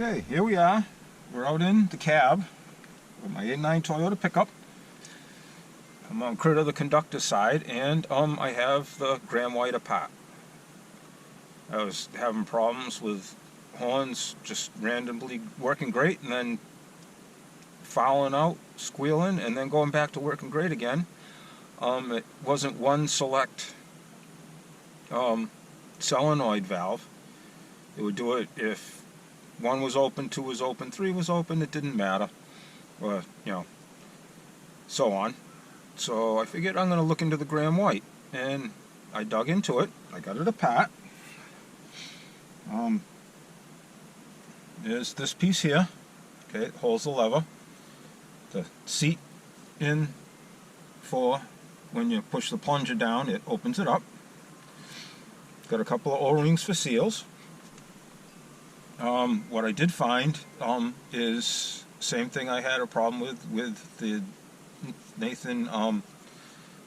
Okay, here we are. We're out in the cab with my '89 Toyota pickup. I'm on crit of the conductor side, and I have the gram white apart. I was having problems with horns just randomly working great and then fouling out, squealing, and then going back to working great again. It wasn't one select solenoid valve. It would do it if one was open, two was open, three was open, it didn't matter, or so on. So I figured I'm going to look into the gram white, and I dug into it. I got it apart. There's this piece here. Okay, it holds the lever. The seat in for when you push the plunger down, it opens it up. Got a couple of O-rings for seals. What I did find is same thing I had a problem with the Nathan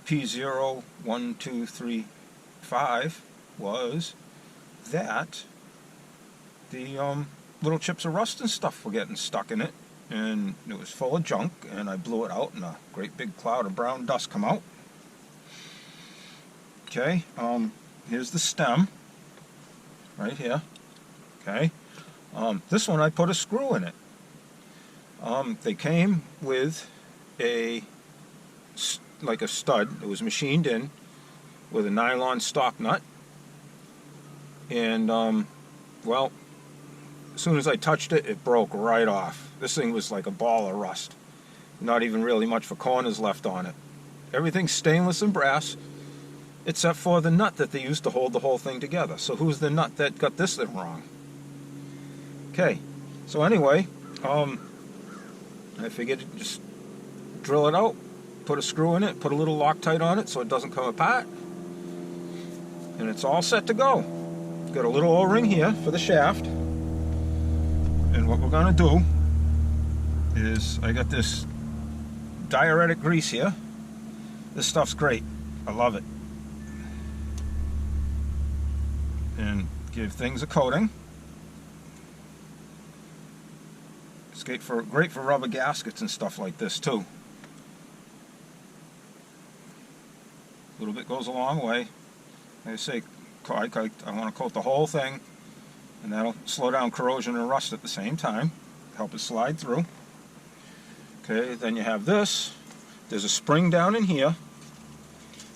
P01235 was that the little chips of rust and stuff were getting stuck in it, and it was full of junk, and I blew it out and a great big cloud of brown dust come out. Okay, here's the stem right here. Okay, this one I put a screw in it. They came with like a stud. It was machined in with a nylon stock nut, and well, as soon as I touched it, it broke right off. This thing was like a ball of rust. Not even really much for corners left on it. Everything's stainless and brass, except for the nut that they used to hold the whole thing together. So who's the nut that got this thing wrong? Okay, so anyway, I figured just drill it out, put a screw in it, put a little Loctite on it so it doesn't come apart, and it's all set to go. Got a little O-ring here for the shaft, and what we're going to do is, I got this diuretic grease here. This stuff's great. I love it. And give things a coating. It's great for rubber gaskets and stuff like this too. A little bit goes a long way. Like I say, I want to coat the whole thing, and that'll slow down corrosion and rust at the same time, help it slide through. Okay, then you have this. There's a spring down in here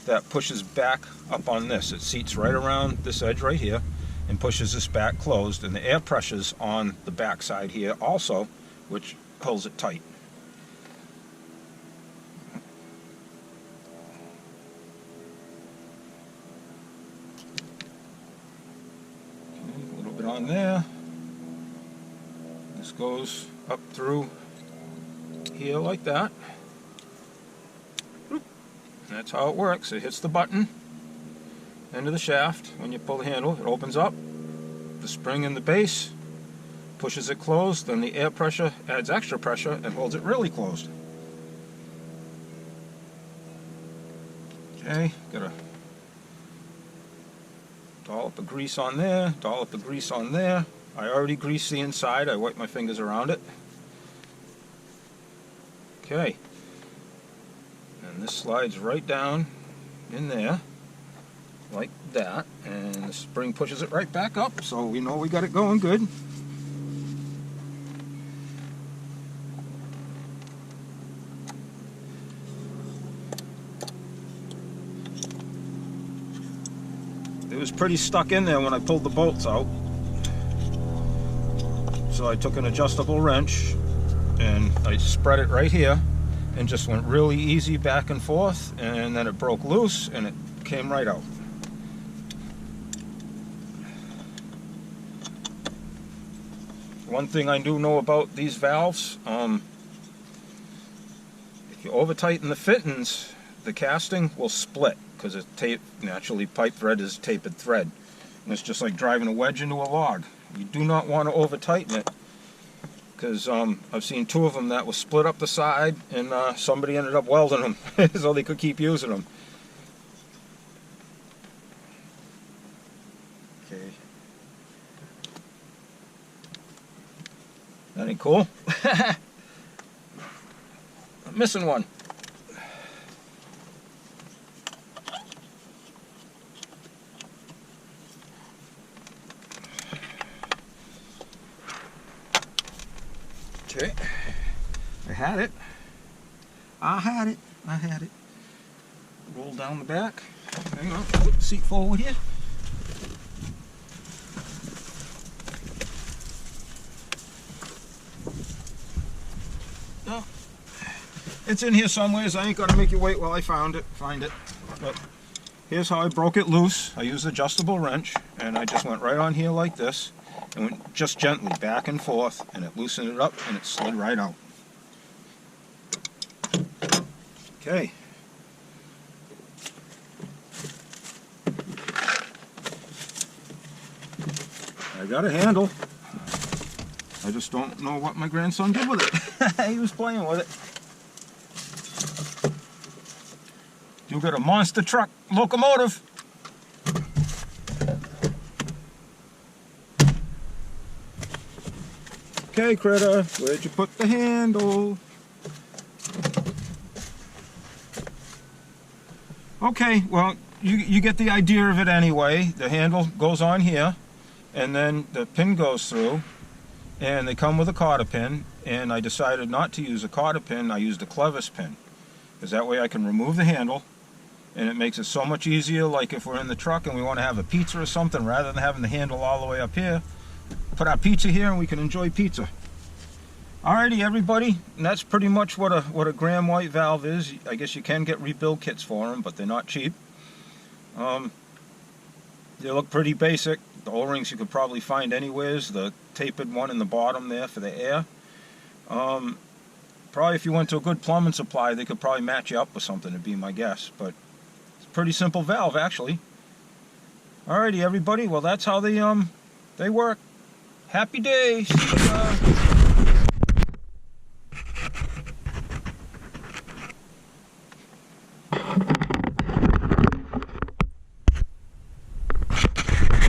that pushes back up on this. It seats right around this edge right here and pushes this back closed, and the air pressure's on the back side here also, which holds it tight. Okay, a little bit on there. This goes up through here like that. And that's how it works. It hits the button, end of the shaft. When you pull the handle, it opens up. The spring in the base pushes it closed, then the air pressure adds extra pressure and holds it really closed. Okay, got a dollop of grease on there, dollop of grease on there. I already greased the inside. I wiped my fingers around it. Okay, and this slides right down in there like that, and the spring pushes it right back up, so we know we got it going good. It was pretty stuck in there when I pulled the bolts out, so I took an adjustable wrench and I spread it right here and just went really easy back and forth, and then it broke loose and it came right out. One thing I do know about these valves, if you over tighten the fittings, the casting will split, because it's naturally pipe thread is tapered thread, and it's just like driving a wedge into a log. You do not want to over tighten it, because I've seen two of them that was split up the side, and somebody ended up welding them so they could keep using them. Okay. That ain't cool. I'm missing one. Okay. I had it. Roll down the back. Hang on, put the seat forward here. No. It's in here somewhere. I ain't gonna make you wait while I find it. But here's how I broke it loose. I used an adjustable wrench, and I just went right on here like this, and went just gently back and forth, and it loosened it up, and it slid right out. Okay. I got a handle. I just don't know what my grandson did with it. He was playing with it. You got a monster truck locomotive. Okay, critter, where'd you put the handle? Okay, well, you get the idea of it anyway. The handle goes on here, and then the pin goes through, and they come with a cotter pin, and I decided not to use a cotter pin. I used a clevis pin, because that way I can remove the handle, and it makes it so much easier, like if we're in the truck and we want to have a pizza or something, rather than having the handle all the way up here, put our pizza here and we can enjoy pizza. Alrighty, everybody, and that's pretty much what a Graham White valve is. I guess you can get rebuild kits for them, but they're not cheap. They look pretty basic. The O-rings you could probably find anywheres. The tapered one in the bottom there for the air. Probably if you went to a good plumbing supply, they could probably match you up with something, would be my guess. But it's a pretty simple valve, actually. Alrighty, everybody. Well, that's how they work. Happy day. See ya.